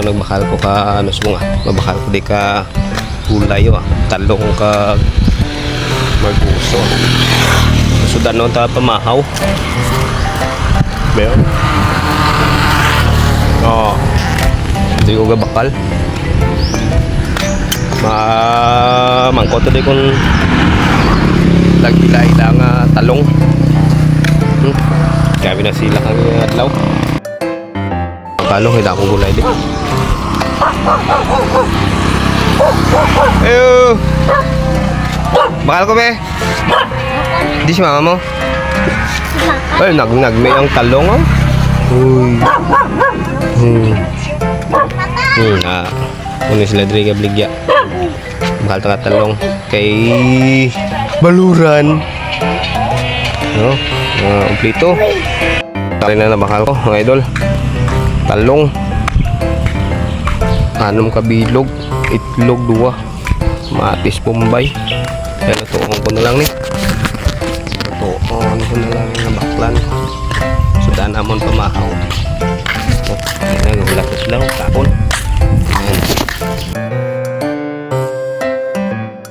nagbakal ko ka ano sunga, mabakal ko di ka gulay talong ka marguso. Sudan no ta pamahaw. Beyo. Oh. Di ko bakal. Mangko to di kun lagila nga talong. Gabi na sila kang adlaw. Kalong hida akong gulay di. Ayo. Bakal ko be. Di si mama mo. Ay, nagme ang talong oh. Uy. Kunin sila diri ka bligya. Bakal tanga talong kay baluran. No? Umplito. Tari na bakal ko, mga idol. Talong. Anom kabilog, itlog duwa. Matis Bombay. Kaya natuon ko na lang ni. Natuon ko na lang ng baklan. Sudan amon pamahaw. Oh, nagulak na sila, tapon.